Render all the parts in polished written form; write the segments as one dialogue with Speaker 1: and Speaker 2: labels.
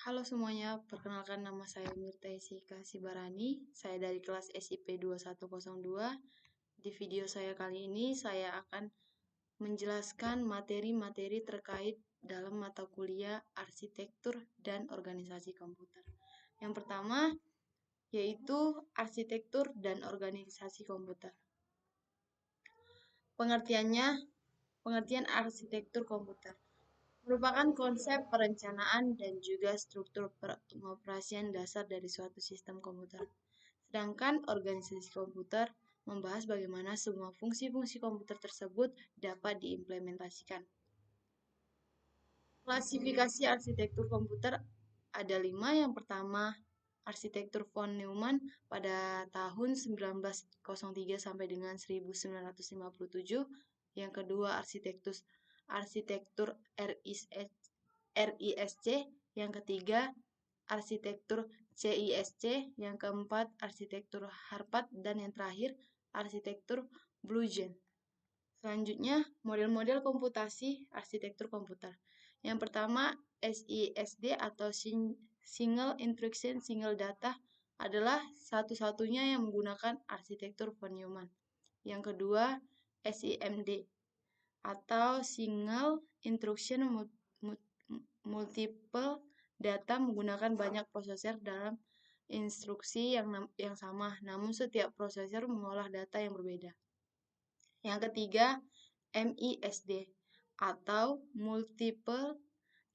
Speaker 1: Halo semuanya, perkenalkan nama saya Mirta Jessica Sibarani. Saya dari kelas SIP 2102. Di video saya kali ini, saya akan menjelaskan materi-materi terkait dalam mata kuliah Arsitektur dan Organisasi Komputer. Yang pertama, yaitu Arsitektur dan Organisasi Komputer. Pengertian arsitektur komputer merupakan konsep perencanaan dan juga struktur pengoperasian dasar dari suatu sistem komputer. Sedangkan organisasi komputer membahas bagaimana semua fungsi-fungsi komputer tersebut dapat diimplementasikan. Klasifikasi arsitektur komputer ada 5. Yang pertama, arsitektur von Neumann pada tahun 1903 sampai dengan 1957. Yang kedua, arsitektur RISC. Yang ketiga, arsitektur CISC. Yang keempat, arsitektur Harpad. Dan yang terakhir, arsitektur Blue-Gen. Selanjutnya, model-model komputasi arsitektur komputer. Yang pertama, SISD atau Single Instruction Single Data adalah satu-satunya yang menggunakan arsitektur von Neumann. Yang kedua, SIMD atau Single Instruction Multiple Data menggunakan banyak prosesor dalam instruksi yang sama, namun setiap prosesor mengolah data yang berbeda. Yang ketiga, MISD atau Multiple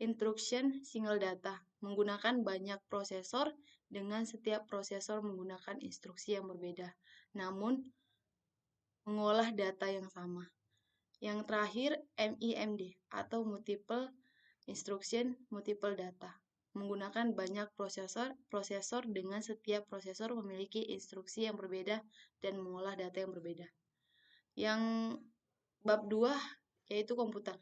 Speaker 1: Instruction Single Data menggunakan banyak prosesor dengan setiap prosesor menggunakan instruksi yang berbeda, namun mengolah data yang sama. Yang terakhir, MIMD atau Multiple Instruction Multiple Data menggunakan banyak prosesor dengan setiap prosesor memiliki instruksi yang berbeda dan mengolah data yang berbeda. Yang bab 2 yaitu komputer.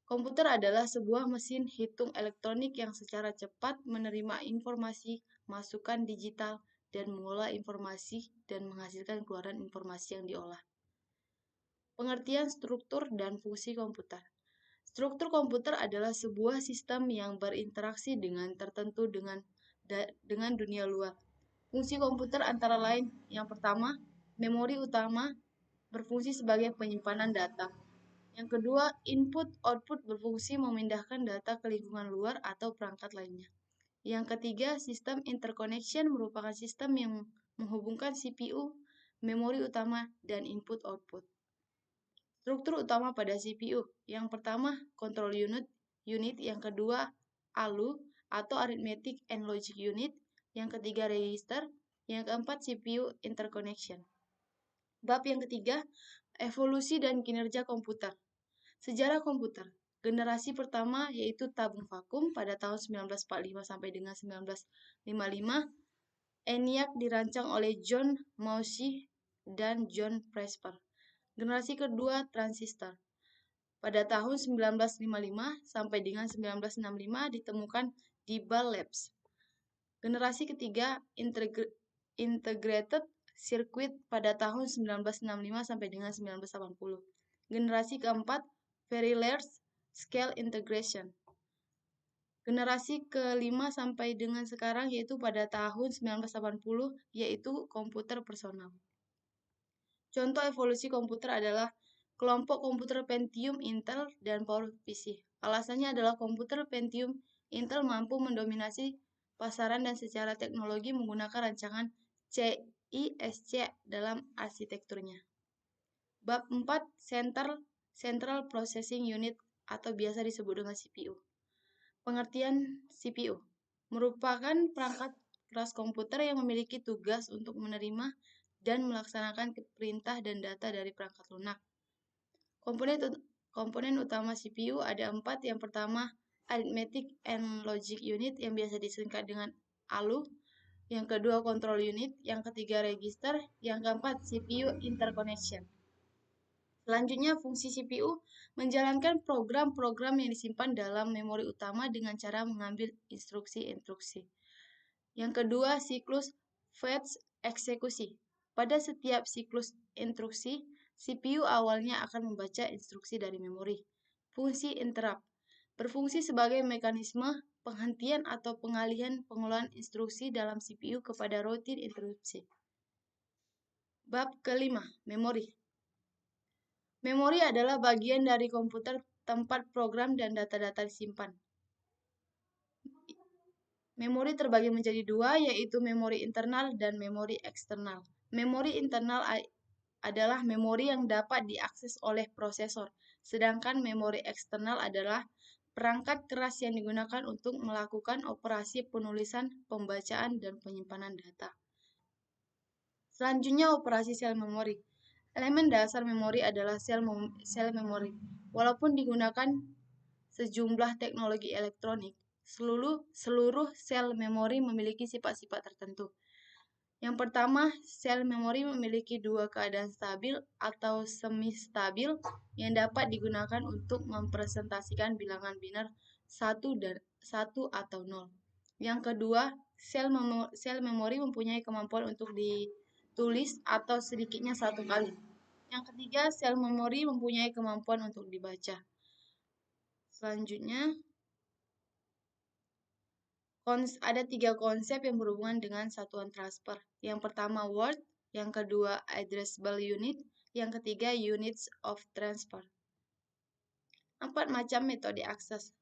Speaker 1: Komputer adalah sebuah mesin hitung elektronik yang secara cepat menerima informasi, masukan digital, dan mengolah informasi dan menghasilkan keluaran informasi yang diolah. Pengertian struktur dan fungsi komputer. Struktur komputer adalah sebuah sistem yang berinteraksi dengan tertentu dengan dunia luar. Fungsi komputer antara lain, yang pertama, memori utama berfungsi sebagai penyimpanan data. Yang kedua, input-output berfungsi memindahkan data ke lingkungan luar atau perangkat lainnya. Yang ketiga, sistem interconnection merupakan sistem yang menghubungkan CPU, memori utama, dan input-output. Struktur utama pada CPU. Yang pertama, control unit, yang kedua, ALU atau arithmetic and logic unit, yang ketiga register, yang keempat CPU interconnection. Bab yang ketiga, evolusi dan kinerja komputer. Sejarah komputer. Generasi pertama yaitu tabung vakum pada tahun 1945 sampai dengan 1955. ENIAC dirancang oleh John Mauchly dan John Presper. Generasi kedua, transistor. Pada tahun 1955 sampai dengan 1965 ditemukan di Bell Labs. Generasi ketiga, integrated circuit pada tahun 1965 sampai dengan 1980. Generasi keempat, very large scale integration. Generasi kelima sampai dengan sekarang yaitu pada tahun 1980 yaitu komputer personal. Contoh evolusi komputer adalah kelompok komputer Pentium Intel dan PowerPC. Alasannya adalah komputer Pentium Intel mampu mendominasi pasaran dan secara teknologi menggunakan rancangan CISC dalam arsitekturnya. Bab 4, Central Processing Unit atau biasa disebut dengan CPU. Pengertian CPU merupakan perangkat keras komputer yang memiliki tugas untuk menerima dan melaksanakan perintah dan data dari perangkat lunak. Komponen utama CPU ada 4. Yang pertama, Arithmetic and Logic Unit yang biasa disingkat dengan ALU. Yang kedua, Control Unit. Yang ketiga, Register. Yang keempat, CPU Interconnection. Selanjutnya, fungsi CPU menjalankan program-program yang disimpan dalam memori utama dengan cara mengambil instruksi-instruksi. Yang kedua, siklus fetch eksekusi. Pada setiap siklus instruksi, CPU awalnya akan membaca instruksi dari memori. Fungsi interrupt. berfungsi sebagai mekanisme penghentian atau pengalihan pengelolaan instruksi dalam CPU kepada routing interrupsi. Bab kelima, memori. Memori adalah bagian dari komputer tempat program dan data-data disimpan. Memori terbagi menjadi dua, yaitu memori internal dan memori eksternal. Memori internal adalah memori yang dapat diakses oleh prosesor, sedangkan memori eksternal adalah perangkat keras yang digunakan untuk melakukan operasi penulisan, pembacaan, dan penyimpanan data. Selanjutnya, operasi sel memori. Elemen dasar memori adalah sel memori. Walaupun digunakan sejumlah teknologi elektronik, seluruh sel memori memiliki sifat-sifat tertentu. Yang pertama, sel memori memiliki dua keadaan stabil atau semi-stabil yang dapat digunakan untuk mempresentasikan bilangan biner 1 atau 0. Yang kedua, sel memori mempunyai kemampuan untuk ditulis atau sedikitnya satu kali. Yang ketiga, sel memori mempunyai kemampuan untuk dibaca. Selanjutnya, ada 3 konsep yang berhubungan dengan satuan transfer. Yang pertama word, yang kedua addressable unit, yang ketiga units of transfer. 4 macam metode akses.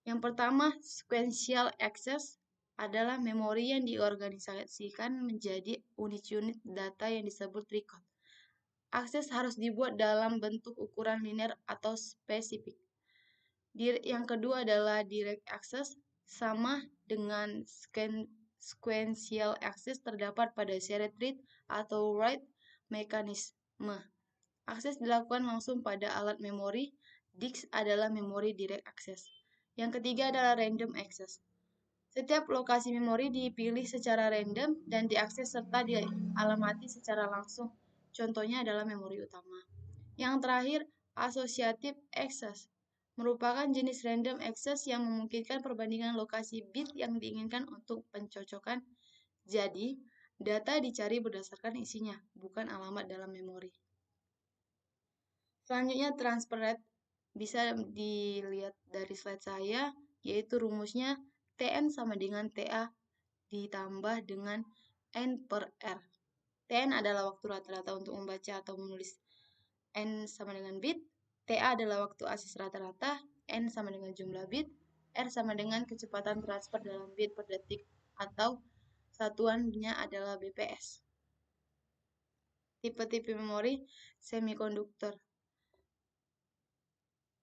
Speaker 1: Yang pertama, sequential access adalah memori yang diorganisasikan menjadi unit-unit data yang disebut record. Akses harus dibuat dalam bentuk ukuran linear atau spesifik. Yang kedua adalah direct access, sama dengan sequential access terdapat pada shared read atau write mekanisme. Akses dilakukan langsung pada alat memori. Disk adalah memori direct access. Yang ketiga adalah random access. Setiap lokasi memori dipilih secara random dan diakses serta dialamati secara langsung. Contohnya adalah memori utama. Yang terakhir, associative access merupakan jenis random access yang memungkinkan perbandingan lokasi bit yang diinginkan untuk pencocokan. Jadi, data dicari berdasarkan isinya, bukan alamat dalam memori. Selanjutnya, transfer rate bisa dilihat dari slide saya, yaitu rumusnya Tn sama dengan Ta ditambah dengan N per R. Tn adalah waktu rata-rata untuk membaca atau menulis N sama dengan bit, TA adalah waktu akses rata-rata, N sama dengan jumlah bit, R sama dengan kecepatan transfer dalam bit per detik, atau satuannya adalah BPS. Tipe-tipe memori semikonduktor.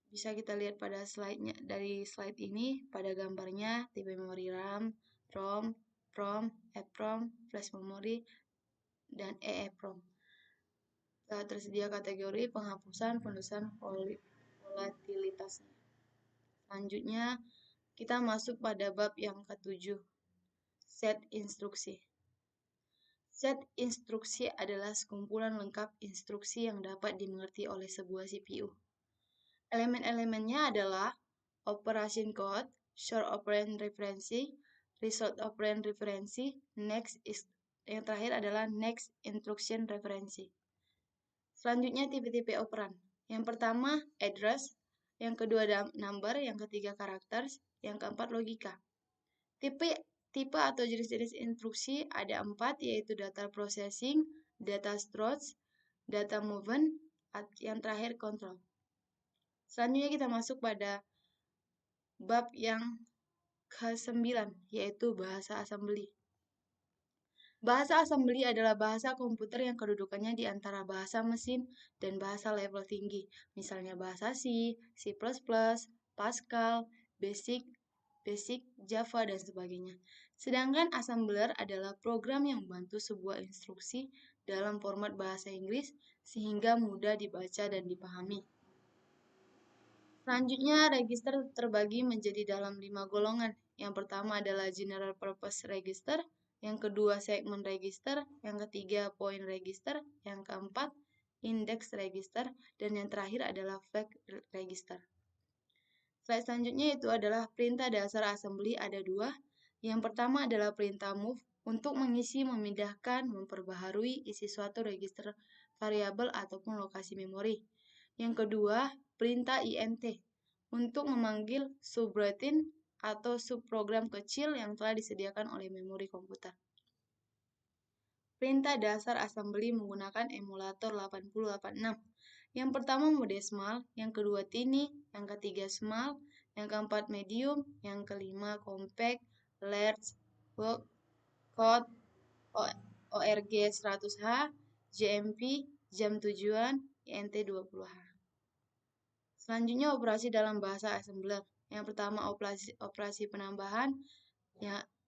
Speaker 1: Bisa kita lihat pada slide-nya, dari slide ini, pada gambarnya, tipe memori RAM, ROM, PROM, EPROM, flash memory, dan EEPROM. Tersedia kategori penghapusan, penulisan, volatilitasnya. Selanjutnya, kita masuk pada bab yang ke-7, set instruksi. Set instruksi adalah sekumpulan lengkap instruksi yang dapat dimengerti oleh sebuah CPU. Elemen-elemennya adalah operation code, short operand referensi, result operand referensi, yang terakhir adalah next instruction referensi. Selanjutnya tipe-tipe operan. Yang pertama address, yang kedua number, yang ketiga characters, yang keempat logika. Tipe atau jenis-jenis instruksi ada 4, yaitu data processing, data storage, data movement, yang terakhir control. Selanjutnya kita masuk pada bab yang ke-9, yaitu bahasa assembly. Bahasa assembly adalah bahasa komputer yang kedudukannya di antara bahasa mesin dan bahasa level tinggi, misalnya bahasa C, C++, Pascal, Basic, Java, dan sebagainya. Sedangkan assembler adalah program yang membantu sebuah instruksi dalam format bahasa Inggris sehingga mudah dibaca dan dipahami. Selanjutnya, register terbagi menjadi dalam 5 golongan. Yang pertama adalah general purpose register, yang kedua segment register, yang ketiga point register, yang keempat index register, dan yang terakhir adalah flag register. Slide selanjutnya itu adalah perintah dasar assembly, ada 2. Yang pertama adalah perintah move untuk mengisi, memindahkan, memperbaharui isi suatu register variabel ataupun lokasi memori. Yang kedua, perintah INT untuk memanggil subroutine atau subprogram kecil yang telah disediakan oleh memori komputer. Perintah dasar assembly menggunakan emulator 8086. Yang pertama modesimal, yang kedua tiny, yang ketiga small, yang keempat medium, yang kelima compact, large, code, ORG 100H, JMP, jam tujuan, INT 20H. Selanjutnya operasi dalam bahasa assembler. Yang pertama operasi penambahan,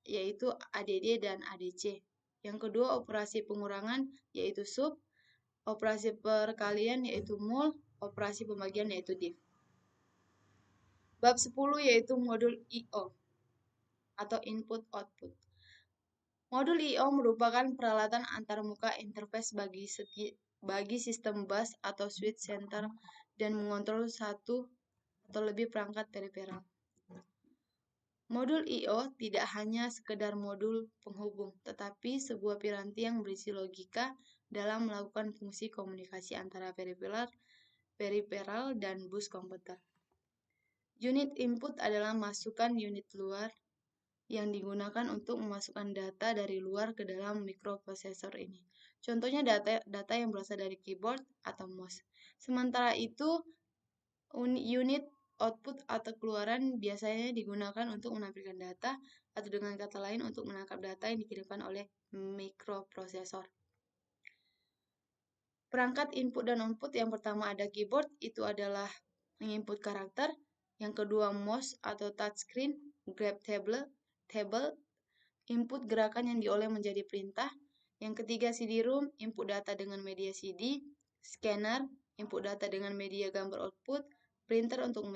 Speaker 1: yaitu ADD dan ADC. Yang kedua operasi pengurangan, yaitu sub. Operasi perkalian, yaitu mul. Operasi pembagian, yaitu div. Bab 10 yaitu modul I/O atau input-output. Modul I/O merupakan peralatan antarmuka interface bagi sistem bus atau switch center dan mengontrol satu atau lebih perangkat periferal. Modul I/O tidak hanya sekedar modul penghubung, tetapi sebuah piranti yang berisi logika dalam melakukan fungsi komunikasi antara periferal dan bus komputer. Unit input adalah masukan unit luar yang digunakan untuk memasukkan data dari luar ke dalam mikroprosesor ini. Contohnya data yang berasal dari keyboard atau mouse. Sementara itu, unit output atau keluaran biasanya digunakan untuk menampilkan data, atau dengan kata lain untuk menangkap data yang dikirimkan oleh mikroprosesor. Perangkat input dan output yang pertama ada keyboard, itu adalah menginput karakter. Yang kedua mouse atau touchscreen, grab table, input gerakan yang diolah menjadi perintah. Yang ketiga CD-ROM, input data dengan media CD, scanner, input data dengan media gambar output, printer untuk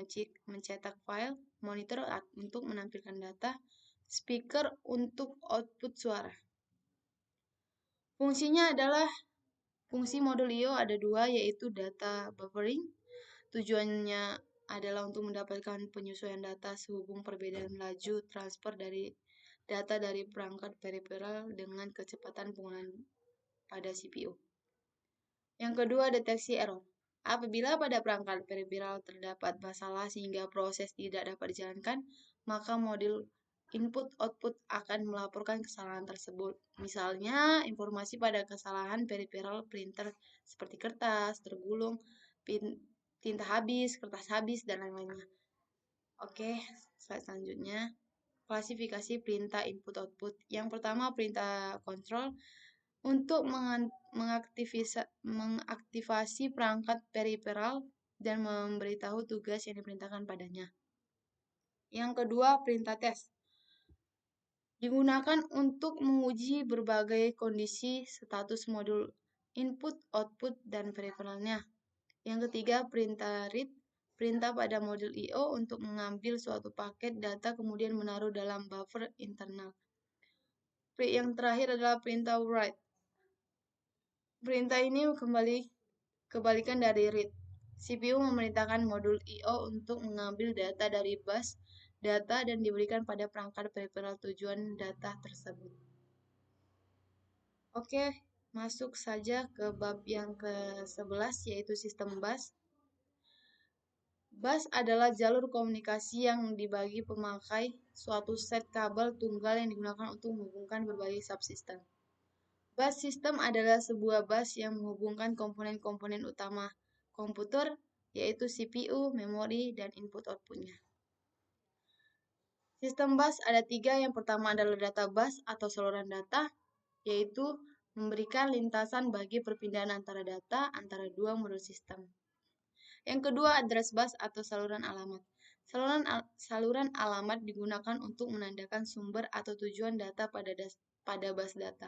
Speaker 1: mencetak file, monitor untuk menampilkan data, speaker untuk output suara. Fungsinya adalah, fungsi modul I/O ada dua, yaitu data buffering. Tujuannya adalah untuk mendapatkan penyesuaian data sehubung perbedaan laju transfer dari data dari perangkat periferal dengan kecepatan penggunaan pada CPU. Yang kedua, deteksi error. Apabila pada perangkat periferal terdapat masalah sehingga proses tidak dapat dijalankan, maka modul input-output akan melaporkan kesalahan tersebut. Misalnya, informasi pada kesalahan periferal printer seperti kertas, tergulung, tinta habis, kertas habis, dan lain-lainnya. Oke, slide selanjutnya. Klasifikasi perintah input-output. Yang pertama, perintah kontrol untuk mengaktifasi perangkat periferal dan memberitahu tugas yang diperintahkan padanya. Yang kedua, perintah tes. Digunakan untuk menguji berbagai kondisi status modul input, output, dan periferalnya. Yang ketiga, perintah read. Perintah pada modul I/O untuk mengambil suatu paket data kemudian menaruh dalam buffer internal. Yang terakhir adalah perintah write. Perintah ini kebalikan dari read. CPU memerintahkan modul I/O untuk mengambil data dari bus data dan diberikan pada perangkat periferal tujuan data tersebut. Oke, masuk saja ke bab yang ke-11 yaitu sistem bus. Bus adalah jalur komunikasi yang dibagi pemakai suatu set kabel tunggal yang digunakan untuk menghubungkan berbagai subsistem. Bus system adalah sebuah bus yang menghubungkan komponen-komponen utama komputer, yaitu CPU, memori, dan input-outputnya. Sistem bus ada tiga. Yang pertama adalah data bus atau saluran data, yaitu memberikan lintasan bagi perpindahan antara data antara dua modul sistem. Yang kedua, address bus atau saluran alamat. Saluran alamat digunakan untuk menandakan sumber atau tujuan data pada bus data.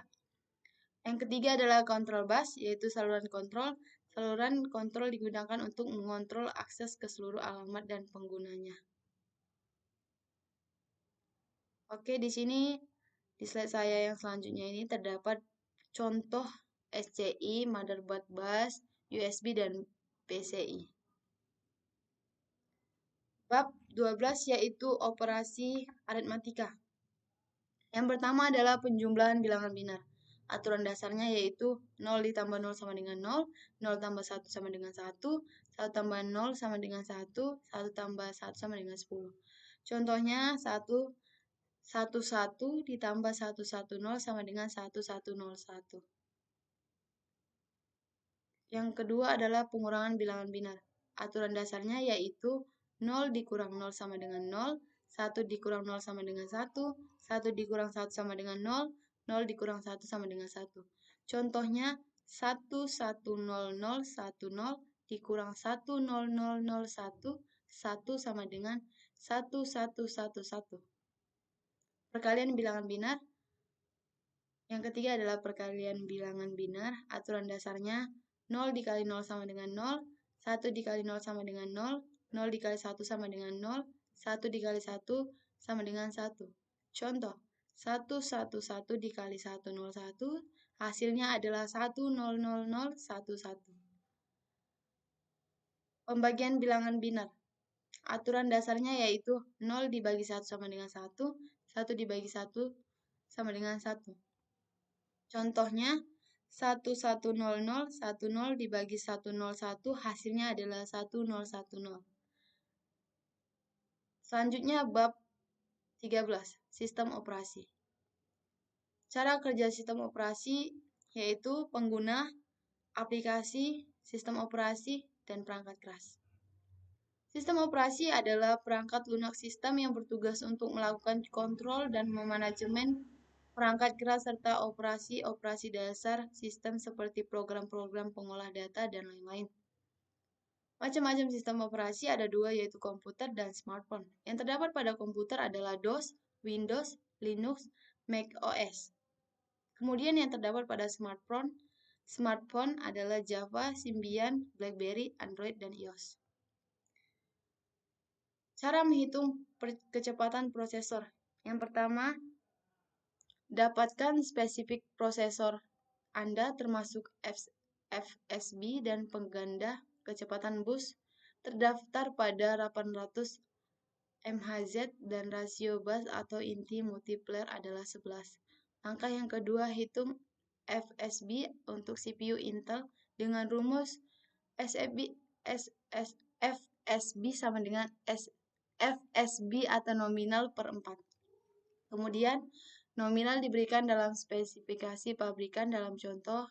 Speaker 1: Yang ketiga adalah control bus, yaitu saluran kontrol. Saluran kontrol digunakan untuk mengontrol akses ke seluruh alamat dan penggunanya. Oke, di sini di slide saya yang selanjutnya ini terdapat contoh SCI, motherboard bus, USB, dan PCI. Bab 12 yaitu operasi aritmatika. Yang pertama adalah penjumlahan bilangan binar. Aturan dasarnya yaitu 0 ditambah 0 sama dengan 0, 0 tambah 1 sama dengan 1, 1 tambah 0 sama dengan 1, 1 tambah 1 sama dengan 10. Contohnya 1 ditambah 110 sama dengan 1101. Yang kedua adalah pengurangan bilangan binar. Aturan dasarnya yaitu 0 dikurang 0 sama dengan 0, 1 dikurang 0 sama dengan 1, 1 dikurang 1 sama dengan 0, 0 dikurang 1 sama dengan 1. Contohnya 11010 dikurang 10001, 1 sama dengan 1111. Perkalian bilangan binar. Yang ketiga adalah perkalian bilangan binar. Aturan dasarnya 0 dikali 0 sama dengan 0, 1 dikali 0 sama dengan 0, 0 dikali 1 sama dengan 0, 1 dikali 1 sama dengan 1. Contoh, 111 dikali 101, hasilnya adalah 1000011. Pembagian bilangan binar. Aturan dasarnya yaitu 0 dibagi 1 sama dengan 1, 1 dibagi 1 sama dengan 1. Contohnya, 110010 dibagi 101, hasilnya adalah 1010. Selanjutnya, bab 13, sistem operasi. Cara kerja sistem operasi yaitu pengguna, aplikasi, sistem operasi, dan perangkat keras. Sistem operasi adalah perangkat lunak sistem yang bertugas untuk melakukan kontrol dan memanajemen perangkat keras serta operasi-operasi dasar sistem seperti program-program pengolah data dan lain-lain. Macam-macam sistem operasi ada dua, yaitu komputer dan smartphone. Yang terdapat pada komputer adalah DOS, Windows, Linux, Mac OS. Kemudian yang terdapat pada smartphone adalah Java, Symbian, BlackBerry, Android, dan iOS. Cara menghitung kecepatan prosesor. Yang pertama, dapatkan spesifik prosesor Anda termasuk FSB dan pengganda kecepatan bus terdaftar pada 800 MHz dan rasio bus atau inti multiplier adalah 11. Langkah yang kedua, hitung FSB untuk CPU Intel dengan rumus FSB sama dengan FSB atau nominal per 4. Kemudian, nominal diberikan dalam spesifikasi pabrikan dalam contoh,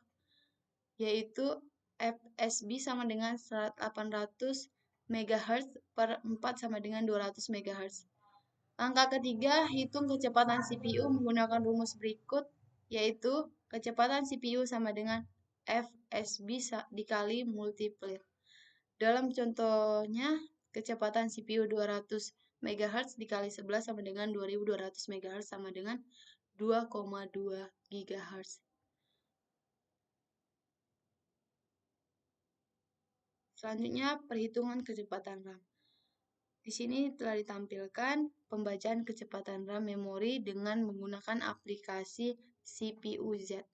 Speaker 1: yaitu FSB sama dengan 800 MHz per 4 sama dengan 200 MHz. Langkah ketiga, hitung kecepatan CPU menggunakan rumus berikut, yaitu kecepatan CPU sama dengan FSB dikali multiplier. Dalam contohnya, kecepatan CPU 200 MHz dikali 11 sama dengan 2200 MHz sama dengan 2,2 GHz. Selanjutnya, perhitungan kecepatan RAM. Di sini telah ditampilkan pembacaan kecepatan RAM memori dengan menggunakan aplikasi CPU-Z.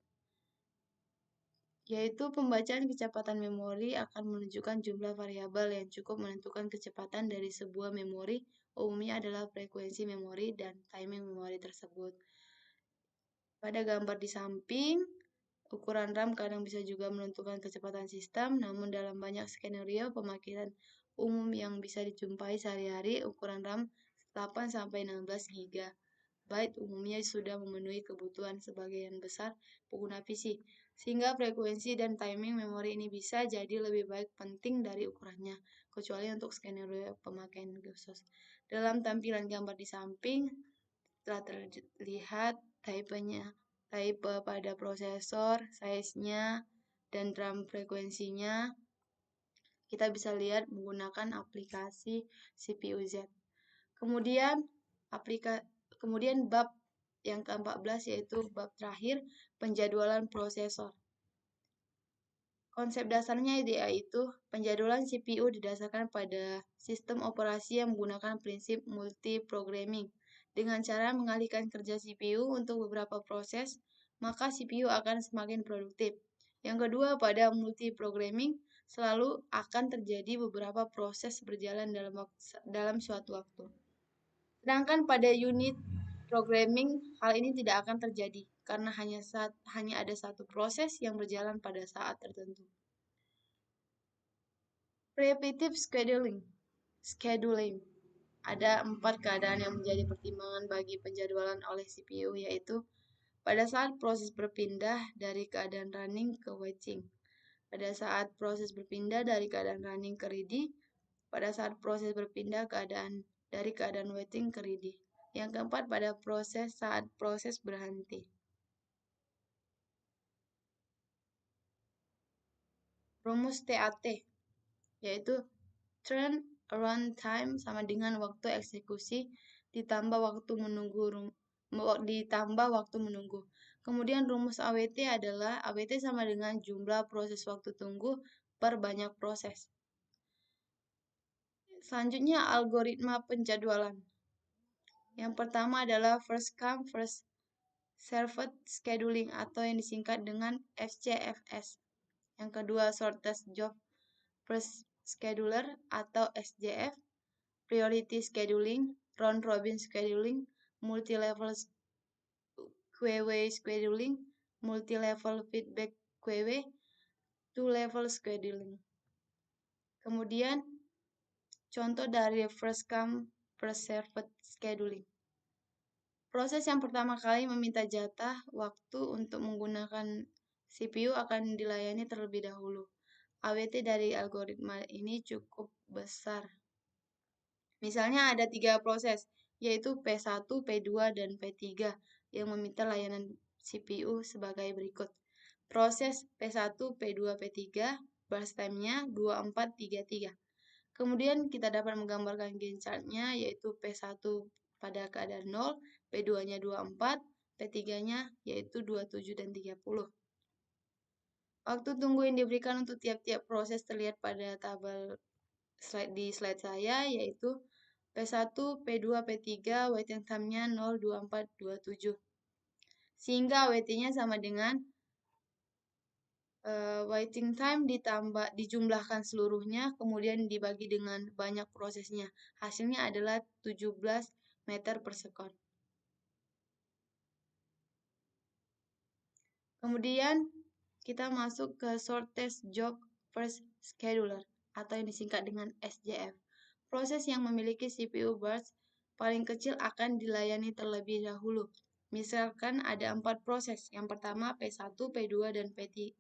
Speaker 1: Yaitu pembacaan kecepatan memori akan menunjukkan jumlah variabel yang cukup menentukan kecepatan dari sebuah memori, umumnya adalah frekuensi memori dan timing memori tersebut. Pada gambar di samping, ukuran RAM kadang bisa juga menentukan kecepatan sistem, namun dalam banyak skenario pemakaian umum yang bisa dijumpai sehari-hari, ukuran RAM 8-16 GB umumnya sudah memenuhi kebutuhan sebagian besar pengguna PC, sehingga frekuensi dan timing memori ini bisa jadi lebih baik penting dari ukurannya, kecuali untuk skenario pemakaian khusus. Dalam tampilan gambar di samping, telah terlihat type pada prosesor, size-nya, dan RAM frekuensinya. Kita bisa lihat menggunakan aplikasi CPU-Z. Kemudian bab yang ke-14 yaitu bab terakhir, penjadwalan prosesor. Konsep dasarnya yaitu penjadwalan CPU didasarkan pada sistem operasi yang menggunakan prinsip multiprogramming. Dengan cara mengalihkan kerja CPU untuk beberapa proses, maka CPU akan semakin produktif. Yang kedua, pada multiprogramming selalu akan terjadi beberapa proses berjalan dalam suatu waktu. Sedangkan pada unit programming, hal ini tidak akan terjadi. karena hanya ada satu proses yang berjalan pada saat tertentu. Preemptive scheduling. Ada 4 keadaan yang menjadi pertimbangan bagi penjadwalan oleh CPU, yaitu pada saat proses berpindah dari keadaan running ke waiting, pada saat proses berpindah dari keadaan running ke ready, pada saat proses berpindah dari keadaan waiting ke ready. Yang keempat, pada saat proses berhenti. Rumus TAT, yaitu turn around time sama dengan waktu eksekusi ditambah waktu menunggu. Kemudian rumus AWT adalah AWT sama dengan jumlah proses waktu tunggu per banyak proses. Selanjutnya algoritma penjadwalan. Yang pertama adalah first come first served scheduling atau yang disingkat dengan FCFS. Yang kedua shortest job first scheduler atau SJF, priority scheduling, round robin scheduling, multi-level queue scheduling, multi-level feedback queue, two-level scheduling. Kemudian contoh dari first come first served scheduling. Proses yang pertama kali meminta jatah waktu untuk menggunakan CPU akan dilayani terlebih dahulu. AWT dari algoritma ini cukup besar. Misalnya ada 3 proses, yaitu P1, P2, dan P3 yang meminta layanan CPU sebagai berikut. Proses P1, P2, P3, burst time-nya 2433. Kemudian kita dapat menggambarkan Gantt chart-nya, yaitu P1 pada keadaan 0, P2-nya 24, P3-nya yaitu 27 dan 30. Waktu tunggu yang diberikan untuk tiap-tiap proses terlihat pada tabel di slide saya, yaitu P1, P2, P3, waiting time-nya 0, 24, 27. Sehingga WT-nya sama dengan waiting time dijumlahkan seluruhnya, kemudian dibagi dengan banyak prosesnya. Hasilnya adalah 17 meter per second. Kemudian kita masuk ke shortest job first scheduler atau yang disingkat dengan SJF. Proses yang memiliki CPU burst paling kecil akan dilayani terlebih dahulu. Misalkan ada 4 proses. Yang pertama P1, P2, dan P3.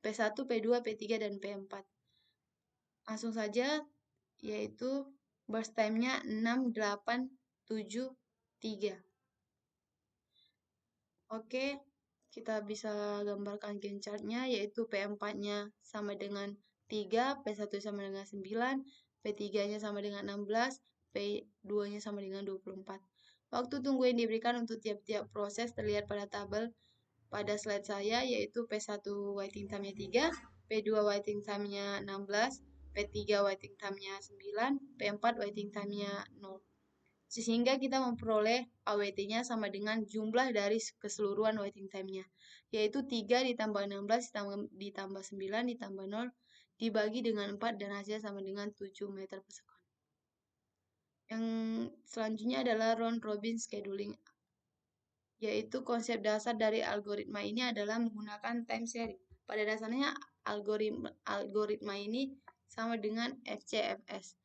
Speaker 1: P1, P2, P3, dan P4. Langsung saja, yaitu burst time-nya 6, 8, 7, 3. Oke, kita bisa gambarkan Gantt chart-nya, yaitu P4-nya sama dengan 3, P1 sama dengan 9, P3-nya sama dengan 16, P2-nya sama dengan 24. Waktu tunggu yang diberikan untuk tiap-tiap proses terlihat pada tabel pada slide saya, yaitu P1 waiting time-nya 3, P2 waiting time-nya 16, P3 waiting time-nya 9, P4 waiting time-nya 0. Sehingga kita memperoleh AWT-nya sama dengan jumlah dari keseluruhan waiting time-nya, yaitu 3 ditambah 16 ditambah 9 ditambah 0 dibagi dengan 4 dan hasilnya sama dengan 7 meter per second. Yang selanjutnya adalah round robin scheduling, yaitu konsep dasar dari algoritma ini adalah menggunakan time series. Pada dasarnya algoritma ini sama dengan FCFS,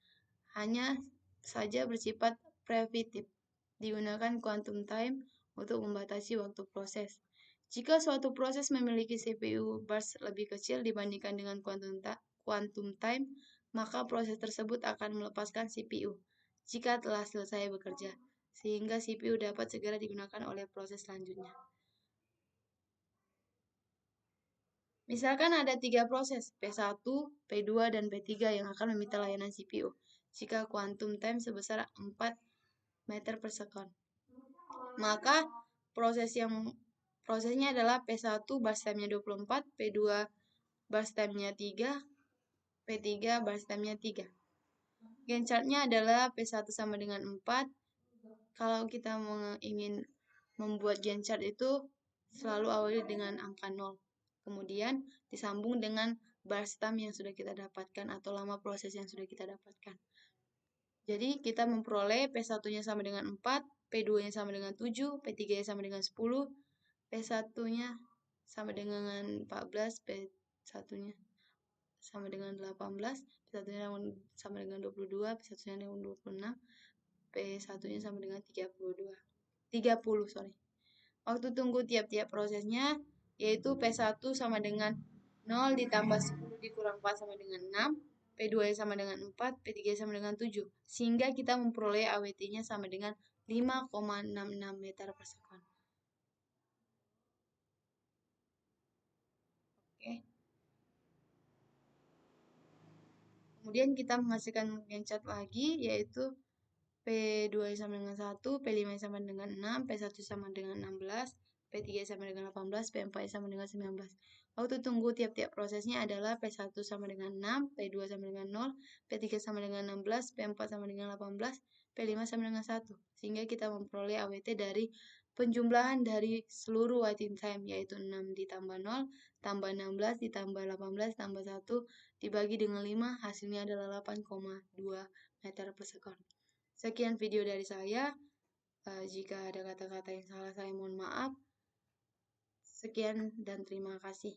Speaker 1: hanya saja bersifat preemptive, digunakan quantum time untuk membatasi waktu proses. Jika suatu proses memiliki CPU burst lebih kecil dibandingkan dengan quantum time, maka proses tersebut akan melepaskan CPU jika telah selesai bekerja, sehingga CPU dapat segera digunakan oleh proses selanjutnya. Misalkan ada 3 proses, P1, P2, dan P3 yang akan meminta layanan CPU, jika quantum time sebesar 4 meter per second. Maka prosesnya adalah P1 burst time-nya 24, P2 burst time-nya 3, P3 burst time-nya 3. Gantt chart-nya adalah P1 sama dengan 4. Kalau kita ingin membuat Gantt chart itu selalu awali dengan angka 0. Kemudian disambung dengan burst time yang sudah kita dapatkan atau lama proses yang sudah kita dapatkan. Jadi kita memperoleh P1-nya sama dengan 4, P2-nya sama dengan 7, P3-nya sama dengan 10, P1-nya sama dengan 14, P1-nya sama dengan 18, P1-nya sama dengan 22, P1-nya dengan 26, P1-nya sama dengan 30, sorry. Waktu tunggu tiap-tiap prosesnya yaitu P1 sama dengan 0 ditambah 10 dikurang 4 sama dengan 6, P2 sama dengan 4, P3 sama dengan 7. Sehingga kita memperoleh AWT-nya sama dengan 5,66 meter per second. Oke. Kemudian kita menghasilkan gencat lagi yaitu P2 sama dengan 1, P5 sama dengan 6, P1 sama dengan 16, P3 sama dengan 18, P4 sama dengan 19. Waktu tunggu tiap-tiap prosesnya adalah P1 sama dengan 6, P2 sama dengan 0, P3 sama dengan 16, P4 sama dengan 18, P5 sama dengan 1. Sehingga kita memperoleh AWT dari penjumlahan dari seluruh waiting time, yaitu 6 ditambah 0, tambah 16, ditambah 18, tambah 1, dibagi dengan 5, hasilnya adalah 8,2 meter per second. Sekian video dari saya. Jika ada kata-kata yang salah, saya mohon maaf. Sekian dan terima kasih.